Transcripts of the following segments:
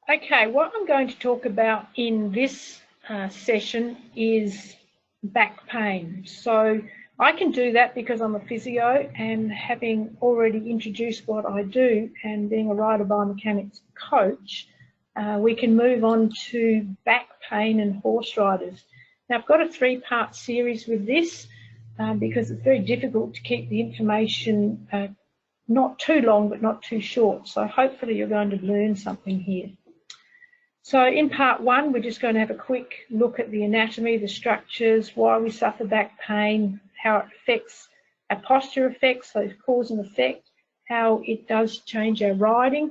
Okay, what I'm going to talk about in this session is back pain. So I can do that because I'm a physio, and having already introduced what I do and being a rider biomechanics coach, we can move on to back pain and horse riders. Now, I've got a 3-part series with this because it's very difficult to keep the information not too long but not too short. So hopefully you're going to learn something here. So in part 1, we're just going to have a quick look at the anatomy, the structures, why we suffer back pain, how it affects our posture effects, so cause and effect, how it does change our riding,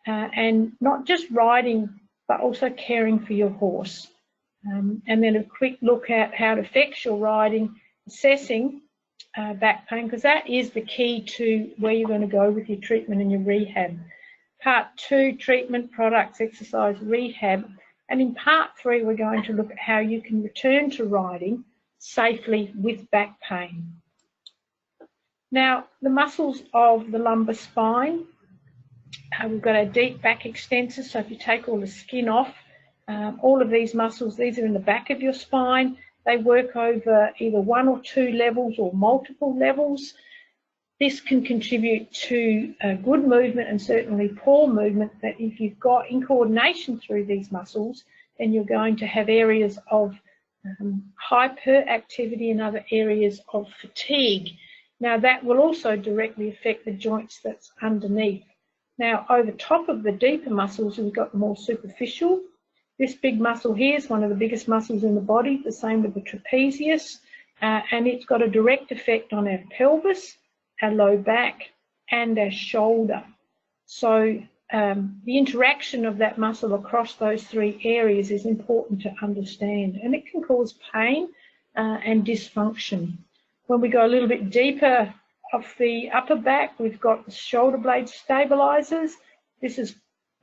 and not just riding, but also caring for your horse. And then a quick look at how it affects your riding, assessing back pain, because that is the key to where you're going to go with your treatment and your rehab. Part 2, treatment, products, exercise, rehab. And in part 3, we're going to look at how you can return to riding safely with back pain. Now, the muscles of the lumbar spine, we've got our deep back extensors. So if you take all the skin off, all of these muscles, these are in the back of your spine. They work over either 1 or 2 levels or multiple levels. This can contribute to good movement and certainly poor movement, that if you've got in coordination through these muscles, then you're going to have areas of hyperactivity and other areas of fatigue. Now, that will also directly affect the joints that's underneath. Now, over top of the deeper muscles, we've got the more superficial. This big muscle here is one of the biggest muscles in the body, the same with the trapezius, and it's got a direct effect on our pelvis, our low back, and our shoulder. So the interaction of that muscle across those 3 areas is important to understand, and it can cause pain and dysfunction. When we go a little bit deeper off the upper back, we've got the shoulder blade stabilizers. This is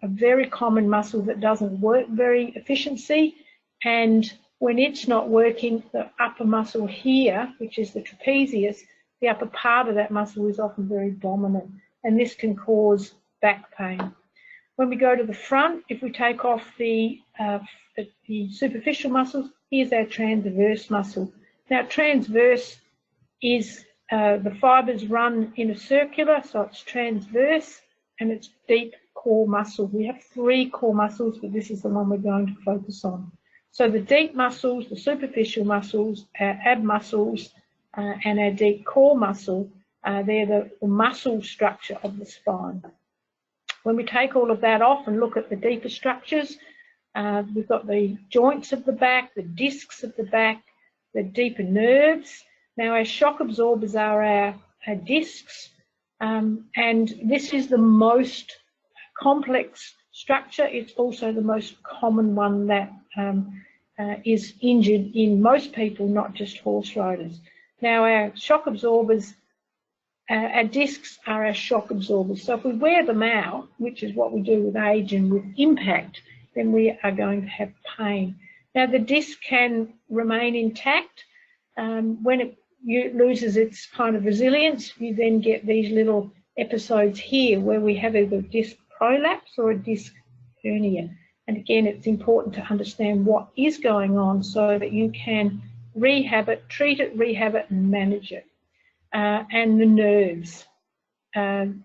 a very common muscle that doesn't work very efficiently, and when it's not working, the upper muscle here, which is the trapezius, the upper part of that muscle is often very dominant, and this can cause back pain. When we go to the front, if we take off the superficial muscles, here's our transverse muscle. Now, transverse is the fibers run in a circular, so it's transverse, and it's deep core muscle. We have 3 core muscles, but this is the one we're going to focus on. So the deep muscles, the superficial muscles, our ab muscles, and our deep core muscle, they're the muscle structure of the spine. When we take all of that off and look at the deeper structures, we've got the joints of the back, the discs of the back, the deeper nerves. Now, our shock absorbers are our discs, and this is the most complex structure. It's also the most common one that is injured in most people, not just horse riders. Now, our shock absorbers, our discs are our shock absorbers. So if we wear them out, which is what we do with age and with impact, then we are going to have pain. Now, the disc can remain intact. When it loses its kind of resilience, you then get these little episodes here where we have either a disc prolapse or a disc hernia. And again, it's important to understand what is going on so that you can rehab it, treat it, rehab it, and manage it. And the nerves, and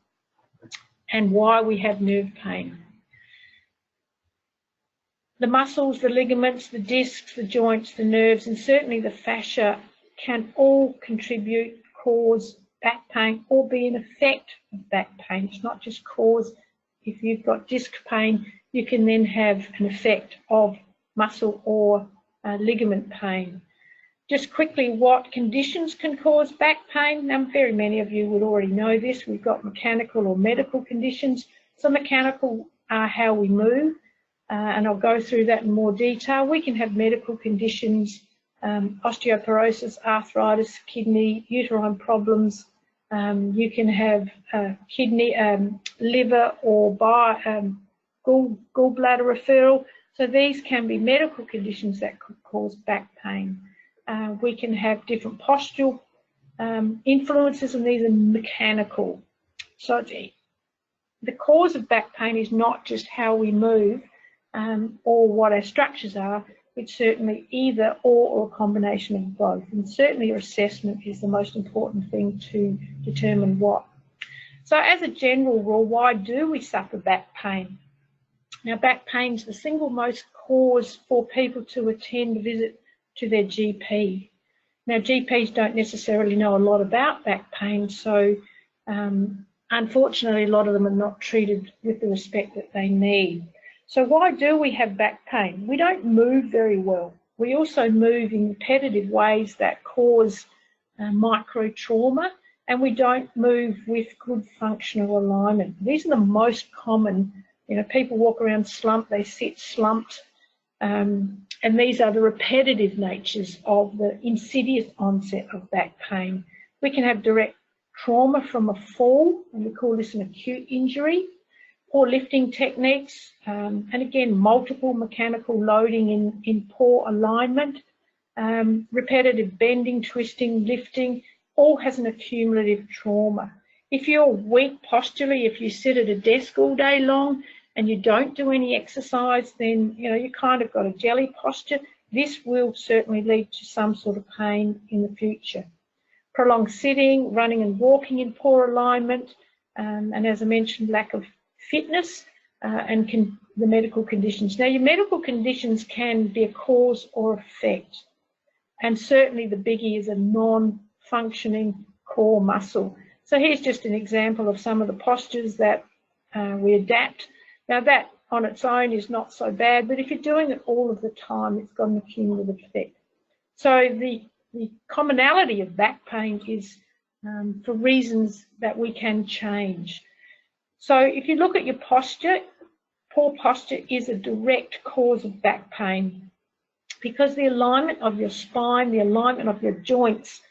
why we have nerve pain. The muscles, the ligaments, the discs, the joints, the nerves, and certainly the fascia can all contribute, cause back pain, or be an effect of back pain. It's not just cause. If you've got disc pain, you can then have an effect of muscle or ligament pain. Just quickly, what conditions can cause back pain? Now, very many of you would already know this. We've got mechanical or medical conditions. So mechanical are how we move, and I'll go through that in more detail. We can have medical conditions, osteoporosis, arthritis, kidney, uterine problems. You can have kidney, liver, or gallbladder referral. So these can be medical conditions that could cause back pain. We can have different postural influences, and these are mechanical. So the cause of back pain is not just how we move, or what our structures are. It's certainly either or a combination of both. And certainly your assessment is the most important thing to determine what. So as a general rule, why do we suffer back pain? Now, back pain is the single most cause for people to attend a visit to their GP. Now, GPs don't necessarily know a lot about back pain, so unfortunately, a lot of them are not treated with the respect that they need. So why do we have back pain? We don't move very well. We also move in repetitive ways that cause micro trauma, and we don't move with good functional alignment. These are the most common. People walk around slumped, they sit slumped, and these are the repetitive natures of the insidious onset of back pain. We can have direct trauma from a fall, and we call this an acute injury. Poor lifting techniques, and again, multiple mechanical loading in poor alignment, repetitive bending, twisting, lifting, all has an accumulative trauma. If you're weak posturally, if you sit at a desk all day long and you don't do any exercise, then you kind of got a jelly posture. This will certainly lead to some sort of pain in the future. Prolonged sitting, running and walking in poor alignment, and as I mentioned, lack of fitness and the medical conditions. Now, your medical conditions can be a cause or effect, and certainly the biggie is a non-functioning core muscle. So here's just an example of some of the postures that we adapt. Now, that on its own is not so bad, but if you're doing it all of the time, it's got an accumulative effect. So the commonality of back pain is for reasons that we can change. So if you look at your posture, poor posture is a direct cause of back pain because the alignment of your spine, the alignment of your joints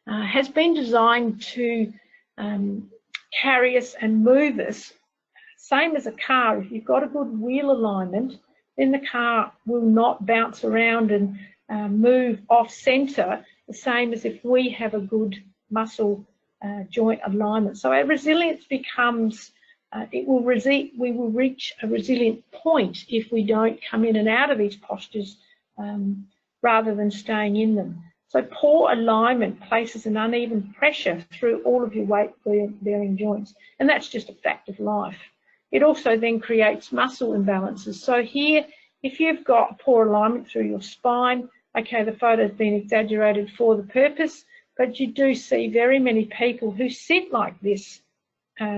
has been designed to carry us and move us. Same as a car, if you've got a good wheel alignment, then the car will not bounce around and move off center, the same as if we have a good muscle joint alignment. So our resilience becomes we will reach a resilient point if we don't come in and out of these postures rather than staying in them. So poor alignment places an uneven pressure through all of your weight-bearing joints, and that's just a fact of life. It also then creates muscle imbalances. So here, if you've got poor alignment through your spine, okay, the photo's been exaggerated for the purpose, but you do see very many people who sit like this,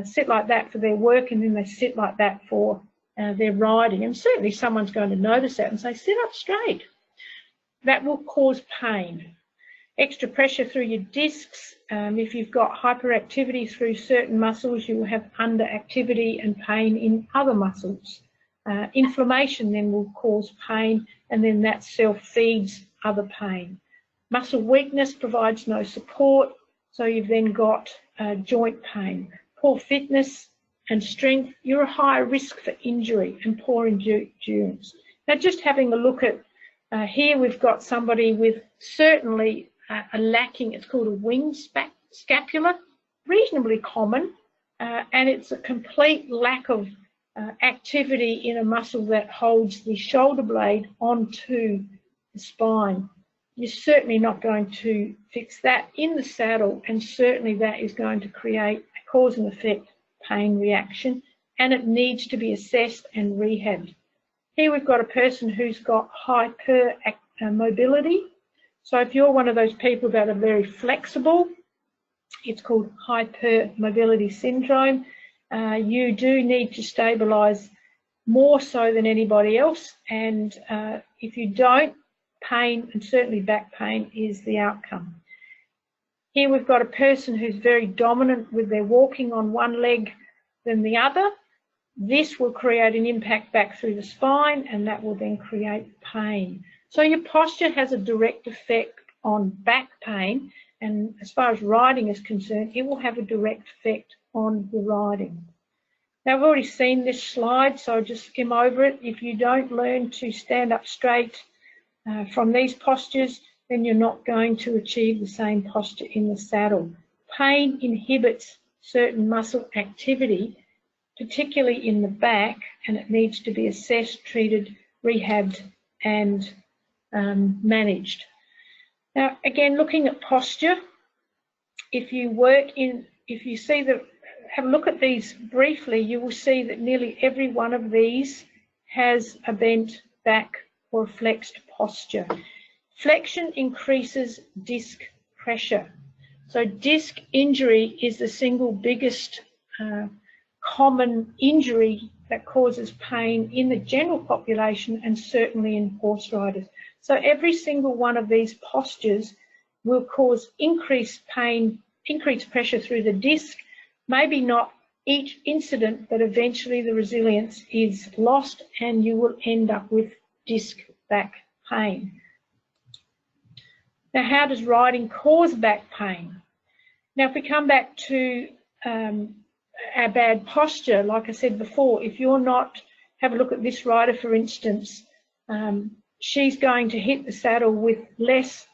sit like that for their work, and then they sit like that for their riding. And certainly someone's going to notice that and say, sit up straight. That will cause pain. Extra pressure through your discs. If you've got hyperactivity through certain muscles, you will have underactivity and pain in other muscles. Inflammation then will cause pain, and then that self-feeds other pain. Muscle weakness provides no support, so you've then got joint pain. Poor fitness and strength, you're a higher risk for injury and poor endurance. Now, just having a look at here, we've got somebody with certainly a lacking, it's called a wing scapula, reasonably common, and it's a complete lack of activity in a muscle that holds the shoulder blade onto the spine. You're certainly not going to fix that in the saddle, and certainly that is going to create a cause and effect pain reaction, and it needs to be assessed and rehabbed. Here we've got a person who's got hypermobility. So if you're one of those people that are very flexible, it's called hypermobility syndrome. You do need to stabilise more so than anybody else, and if you don't, pain, and certainly back pain, is the outcome. Here we've got a person who's very dominant with their walking on one leg than the other. This will create an impact back through the spine, and that will then create pain. So your posture has a direct effect on back pain, and as far as riding is concerned, it will have a direct effect on your riding. Now, I've already seen this slide, so I'll just skim over it. If you don't learn to stand up straight from these postures, then you're not going to achieve the same posture in the saddle. Pain inhibits certain muscle activity, particularly in the back, and it needs to be assessed, treated, rehabbed and managed. Now, again, looking at posture, if you see have a look at these briefly, you will see that nearly every one of these has a bent back or flexed posture. Flexion increases disc pressure. So disc injury is the single biggest common injury that causes pain in the general population and certainly in horse riders. So every single one of these postures will cause increased pain, increased pressure through the disc, maybe not each incident, but eventually the resilience is lost and you will end up with disc back pain. Now, how does riding cause back pain? Now, if we come back to our bad posture, like I said before, if you're not, have a look at this rider, for instance, she's going to hit the saddle with less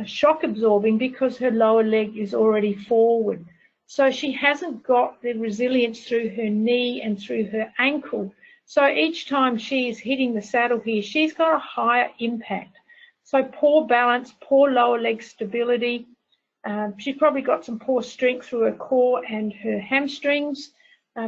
shock absorbing because her lower leg is already forward. So she hasn't got the resilience through her knee and through her ankle. So each time she is hitting the saddle here, she's got a higher impact. So poor balance, poor lower leg stability. She's probably got some poor strength through her core and her hamstrings,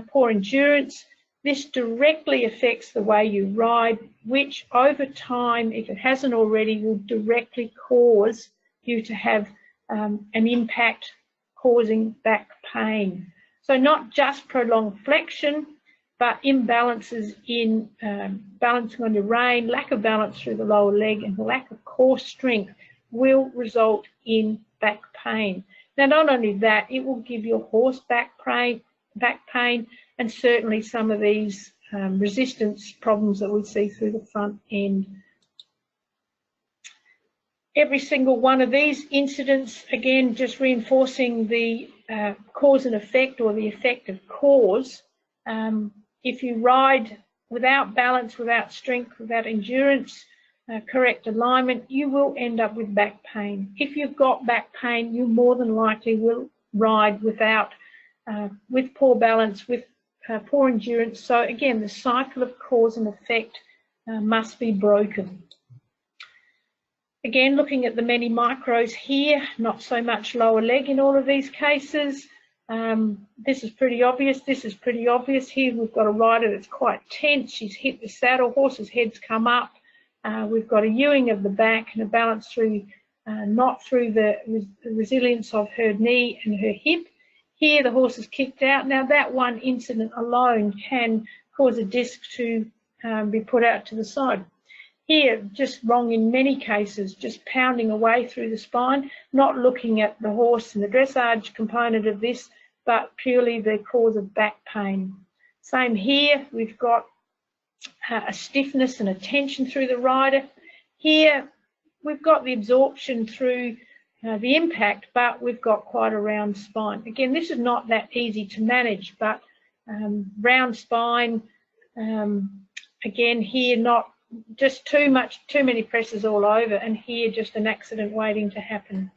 poor endurance. This directly affects the way you ride, which over time, if it hasn't already, will directly cause you to have an impact causing back pain. So not just prolonged flexion, but imbalances in balancing on your rein, lack of balance through the lower leg and lack of core strength will result in back pain. Now, not only that, it will give your horse back pain and certainly some of these resistance problems that we see through the front end. Every single one of these incidents, again, just reinforcing the cause and effect, or the effect of cause. If you ride without balance, without strength, without endurance, correct alignment, you will end up with back pain. If you've got back pain, you more than likely will ride without, with poor balance, with poor endurance. So again, the cycle of cause and effect must be broken. Again, looking at the many micros here, not so much lower leg in all of these cases. This is pretty obvious. This is pretty obvious. Here we've got a rider that's quite tense. She's hit the saddle, horse's head's come up. We've got a ewing of the back and a balance through, not through the resilience of her knee and her hip. Here the horse is kicked out. Now that one incident alone can cause a disc to be put out to the side. Here, just wrong in many cases, just pounding away through the spine, not looking at the horse and the dressage component of this, but purely the cause of back pain. Same here, we've got a stiffness and a tension through the rider. Here, we've got the absorption through the impact, but we've got quite a round spine. Again, this is not that easy to manage, but round spine, again, here not just too many presses all over, and here just an accident waiting to happen.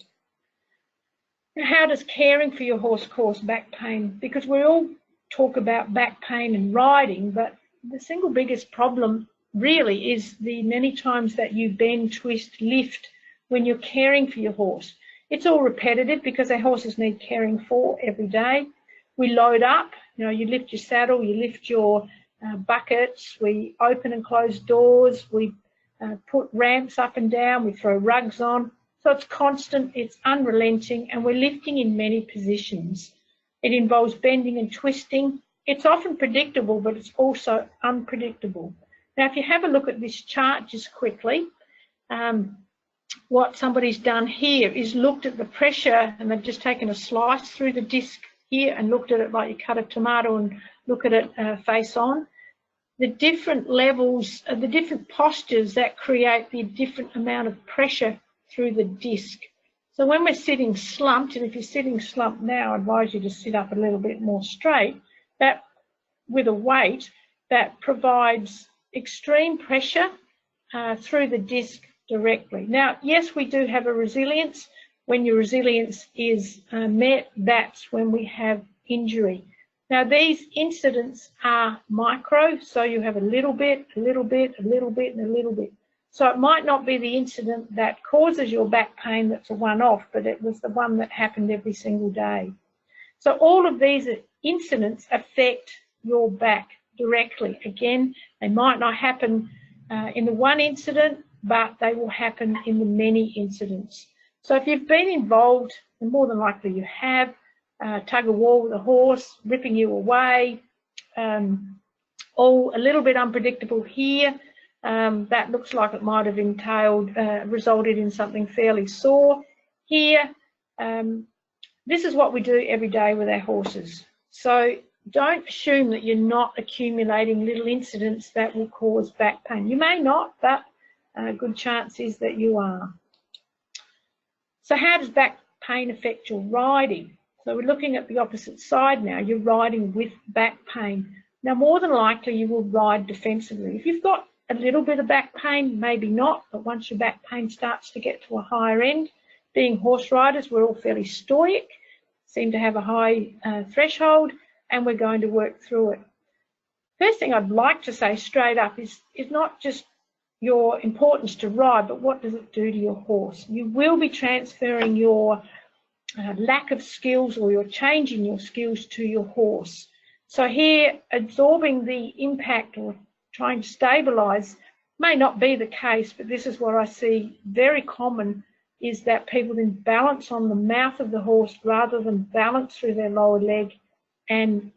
Now, how does caring for your horse cause back pain? Because we all talk about back pain and riding, but the single biggest problem really is the many times that you bend, twist, lift when you're caring for your horse. It's all repetitive because our horses need caring for every day. We load up, you know, you lift your saddle, you lift your buckets, we open and close doors, we put ramps up and down, we throw rugs on. So it's constant, it's unrelenting, and we're lifting in many positions. It involves bending and twisting. It's often predictable, but it's also unpredictable. Now, if you have a look at this chart just quickly, what somebody's done here is looked at the pressure, and they've just taken a slice through the disc here and looked at it like you cut a tomato and look at it face on. The different levels, the different postures that create the different amount of pressure through the disc. So when we're sitting slumped, and if you're sitting slumped now, I advise you to sit up a little bit more straight, that with a weight that provides extreme pressure through the disc directly. Now, yes, we do have a resilience. When your resilience is met, that's when we have injury. Now these incidents are micro, so you have a little bit, a little bit, a little bit, and a little bit. So it might not be the incident that causes your back pain that's a one-off, but it was the one that happened every single day. So all of these incidents affect your back directly. Again, they might not happen in the one incident, but they will happen in the many incidents. So if you've been involved, and more than likely you have, tug of war with a horse, ripping you away, all a little bit unpredictable here, that looks like it might have entailed, resulted in something fairly sore. Here, this is what we do every day with our horses. So don't assume that you're not accumulating little incidents that will cause back pain. You may not, but a good chance is that you are. So how does back pain affect your riding? So we're looking at the opposite side now. You're riding with back pain. Now, more than likely, you will ride defensively. If you've got a little bit of back pain, maybe not, but once your back pain starts to get to a higher end, being horse riders, we're all fairly stoic, seem to have a high threshold, and we're going to work through it. First thing I'd like to say straight up is not just your importance to ride, but what does it do to your horse? You will be transferring your lack of skills, or you're changing your skills to your horse. So here, absorbing the impact or trying to stabilise may not be the case, but this is what I see very common, is that people then balance on the mouth of the horse rather than balance through their lower leg and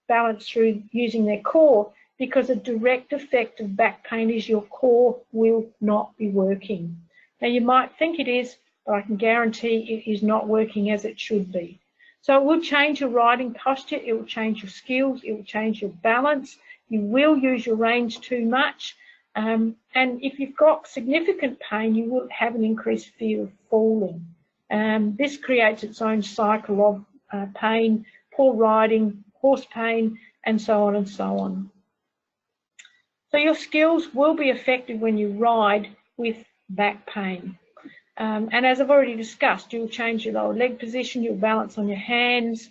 balance through using their core, because a direct effect of back pain is your core will not be working. Now you might think it is, but I can guarantee it is not working as it should be. So it will change your riding posture, it will change your skills, it will change your balance, you will use your reins too much, and if you've got significant pain, you will have an increased fear of falling. This creates its own cycle of pain, poor riding, horse pain, and so on and so on. So your skills will be affected when you ride with back pain. And as I've already discussed, you'll change your lower leg position, you'll balance on your hands,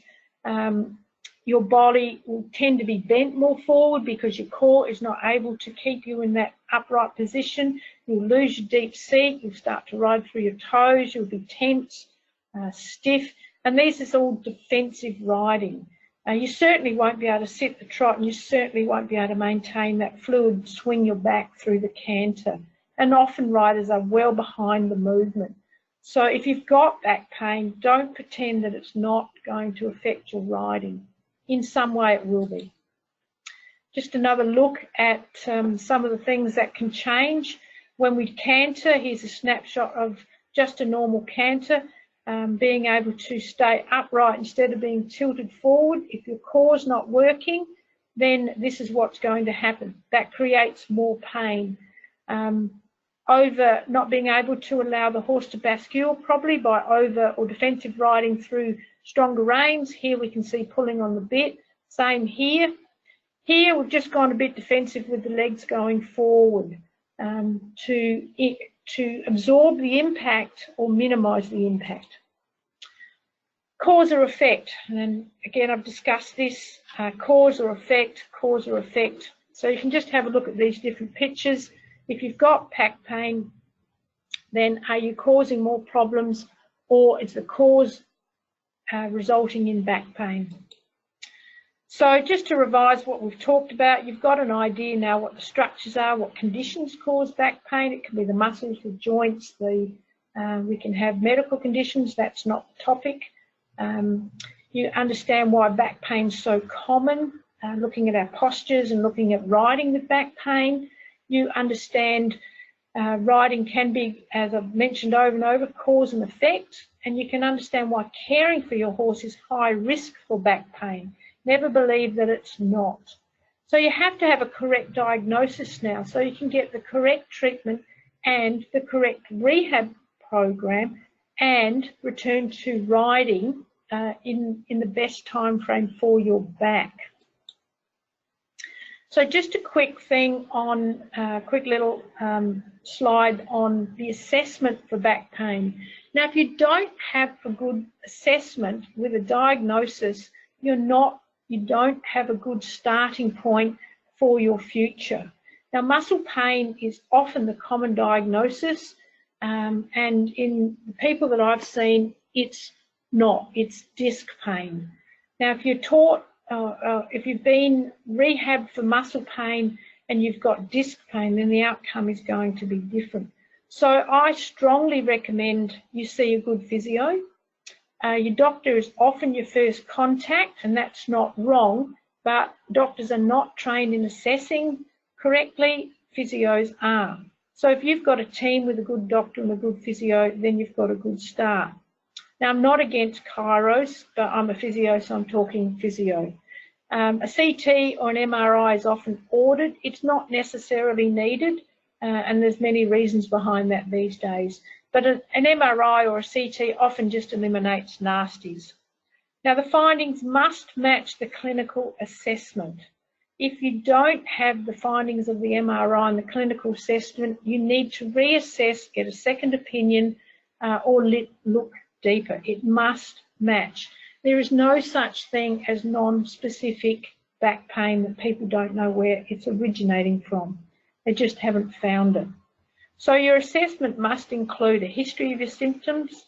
your body will tend to be bent more forward because your core is not able to keep you in that upright position. You'll lose your deep seat, you'll start to ride through your toes, you'll be tense, stiff, and this is all defensive riding. You certainly won't be able to sit the trot, and you certainly won't be able to maintain that fluid swing your back through the canter. And often riders are well behind the movement. So if you've got back pain, don't pretend that it's not going to affect your riding. In some way it will be. Just another look at some of the things that can change. When we canter, here's a snapshot of just a normal canter, being able to stay upright instead of being tilted forward. If your core's not working, then this is what's going to happen. That creates more pain. Over not being able to allow the horse to bascule properly by over or defensive riding through stronger reins. Here we can see pulling on the bit. Same here. Here we've just gone a bit defensive with the legs going forward to absorb the impact or minimise the impact. Cause or effect, and then again I've discussed this, cause or effect, cause or effect. So you can just have a look at these different pictures. If you've got back pain, then are you causing more problems, or is the cause resulting in back pain? So just to revise what we've talked about, you've got an idea now what the structures are, what conditions cause back pain. It can be the muscles, the joints, we can have medical conditions, that's not the topic. You understand why back pain is so common, looking at our postures and looking at riding with back pain. You understand riding can be, as I've mentioned over and over, cause and effect, and you can understand why caring for your horse is high risk for back pain. Never believe that it's not. So you have to have a correct diagnosis now so you can get the correct treatment and the correct rehab program and return to riding in the best time frame for your back. So just a quick thing on quick little slide on the assessment for back pain. Now, if you don't have a good assessment with a diagnosis, you're not you don't have a good starting point for your future. Now, muscle pain is often the common diagnosis, and in the people that I've seen, it's not, it's disc pain. Now, if you're taught, if you've been rehabbed for muscle pain and you've got disc pain, then the outcome is going to be different. So I strongly recommend you see a good physio. Your doctor is often your first contact, and that's not wrong, but doctors are not trained in assessing correctly, physios are. So if you've got a team with a good doctor and a good physio, then you've got a good start. Now, I'm not against chiros, but I'm a physio, so I'm talking physio. A CT or an MRI is often ordered. It's not necessarily needed, and there's many reasons behind that these days. But an MRI or a CT often just eliminates nasties. Now, the findings must match the clinical assessment. If you don't have the findings of the MRI and the clinical assessment, you need to reassess, get a second opinion, or look deeper. It must match. There is no such thing as non-specific back pain that people don't know where it's originating from. They just haven't found it. So your assessment must include a history of your symptoms,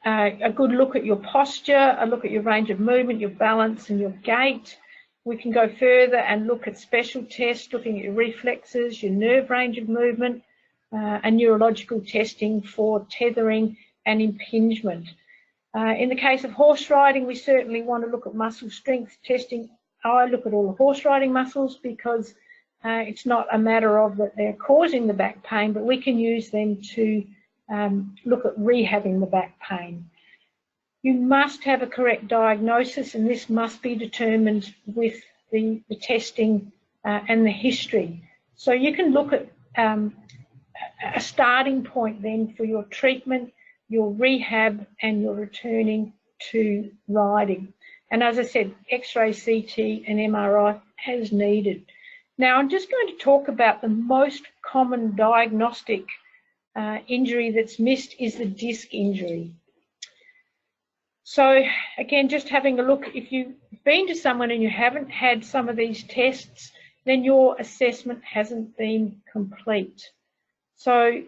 a good look at your posture, a look at your range of movement, your balance and your gait. We can go further and look at special tests, looking at your reflexes, your nerve range of movement, and neurological testing for tethering and impingement. In the case of horse riding, we certainly want to look at muscle strength testing. I look at all the horse riding muscles because it's not a matter of that they're causing the back pain, but we can use them to look at rehabbing the back pain. You must have a correct diagnosis, and this must be determined with the testing and the history. So you can look at a starting point then for your treatment, your rehab, and your returning to riding. And as I said, X-ray, CT and MRI as needed. Now, I'm just going to talk about the most common diagnostic injury that's missed is the disc injury. So again, just having a look, if you've been to someone and you haven't had some of these tests, then your assessment hasn't been complete. So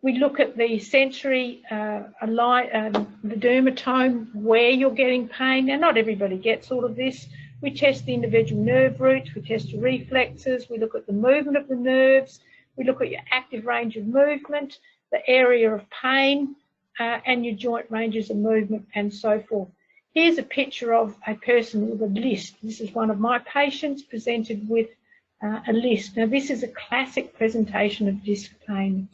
we look at the sensory, the dermatome, where you're getting pain. Now, not everybody gets all of this. We test the individual nerve roots, we test the reflexes, we look at the movement of the nerves, we look at your active range of movement, the area of pain, and your joint ranges of movement and so forth. Here's a picture of a person with a list. This is one of my patients presented with a list. Now, this is a classic presentation of disc pain.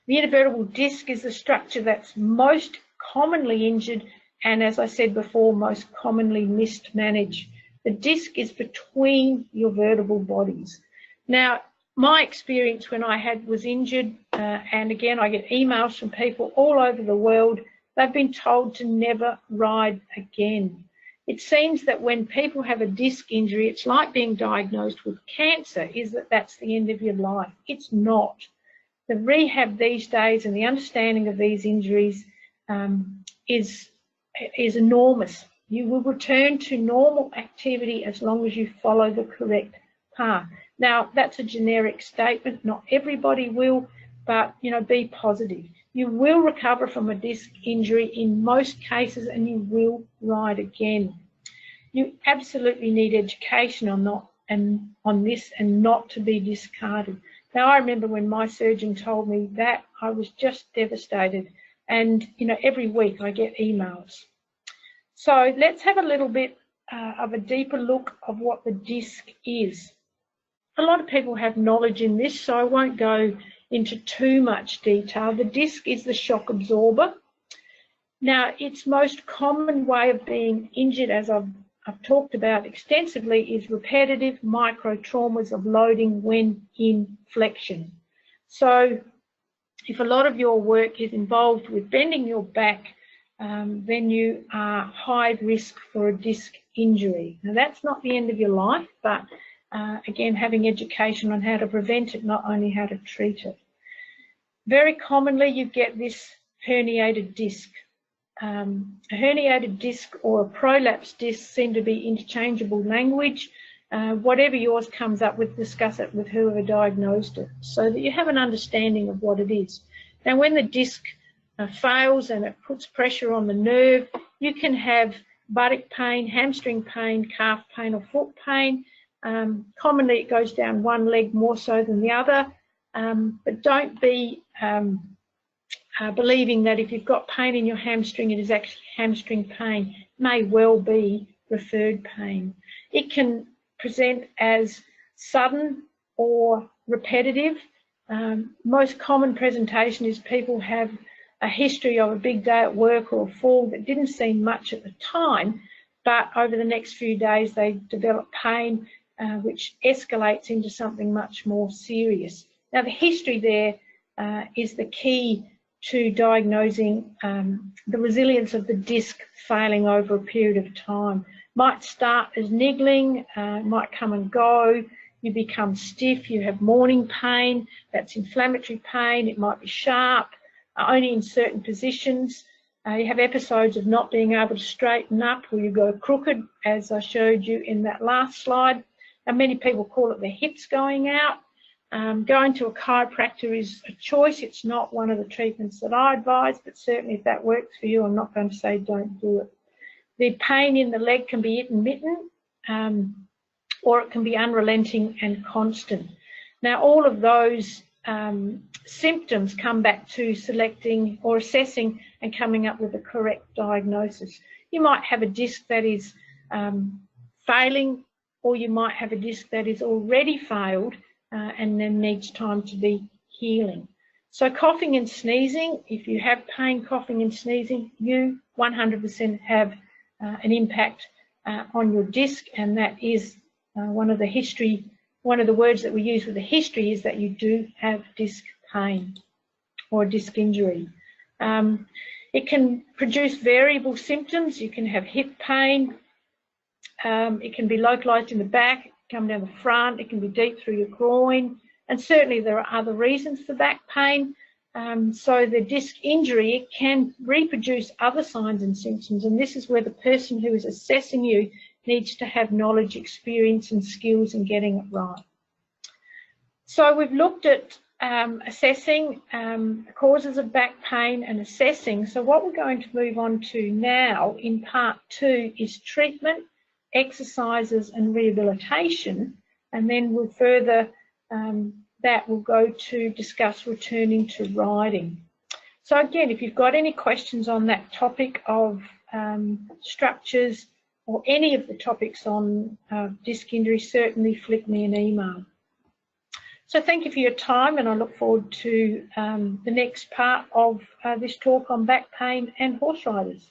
The intervertebral disc is the structure that's most commonly injured and, as I said before, most commonly mismanaged. The disc is between your vertebral bodies. Now, my experience when I was injured, and again, I get emails from people all over the world, they've been told to never ride again. It seems that when people have a disc injury, it's like being diagnosed with cancer, is that that's the end of your life. It's not. The rehab these days and the understanding of these injuries is enormous. You will return to normal activity as long as you follow the correct path. Now, that's a generic statement. Not everybody will, but, you know, be positive. You will recover from a disc injury in most cases, and you will ride again. You absolutely need education on this and not to be discarded. Now, I remember when my surgeon told me that, I was just devastated. And, you know, every week I get emails. So let's have a little bit of a deeper look of what the disc is. A lot of people have knowledge in this, so I won't go into too much detail. The disc is the shock absorber. Now, its most common way of being injured, as I've talked about extensively, is repetitive micro traumas of loading when in flexion. So if a lot of your work is involved with bending your back, then you are high risk for a disc injury. Now, that's not the end of your life, but again, having education on how to prevent it, not only how to treat it. Very commonly, you get this herniated disc. A herniated disc or a prolapsed disc seem to be interchangeable language. Whatever yours comes up with, discuss it with whoever diagnosed it so that you have an understanding of what it is. Now, when the disc fails and it puts pressure on the nerve, you can have buttock pain, hamstring pain, calf pain or foot pain. Commonly it goes down one leg more so than the other, but don't be believing that if you've got pain in your hamstring, it is actually hamstring pain. It may well be referred pain. It can present as sudden or repetitive. Most common presentation is people have a history of a big day at work or a fall that didn't seem much at the time, but over the next few days they develop pain which escalates into something much more serious. Now, the history there is the key to diagnosing the resilience of the disc failing over a period of time. Might start as niggling, might come and go, you become stiff, you have morning pain, that's inflammatory pain, it might be sharp, only in certain positions. You have episodes of not being able to straighten up or you go crooked, as I showed you in that last slide. And many people call it the hips going out. Going to a chiropractor is a choice. It's not one of the treatments that I advise, but certainly if that works for you, I'm not going to say don't do it. The pain in the leg can be intermittent or it can be unrelenting and constant. Now, all of those symptoms come back to selecting or assessing and coming up with the correct diagnosis. You might have a disc that is failing, or you might have a disc that is already failed and then needs time to be healing. So coughing and sneezing, if you have pain, coughing and sneezing, you 100% have an impact on your disc, and that is one of the words that we use with the history is that you do have disc pain or disc injury. It can produce variable symptoms. You can have hip pain. It can be localized in the back, come down the front. It can be deep through your groin. And certainly there are other reasons for back pain. So the disc injury, it can reproduce other signs and symptoms. And this is where the person who is assessing you needs to have knowledge, experience and skills in getting it right. So we've looked at assessing causes of back pain and assessing. So what we're going to move on to now in part 2 is treatment, exercises and rehabilitation. And then we'll further that we'll go to discuss returning to riding. So again, if you've got any questions on that topic of structures or any of the topics on disc injury, certainly flick me an email. So thank you for your time, and I look forward to the next part of this talk on back pain and horse riders.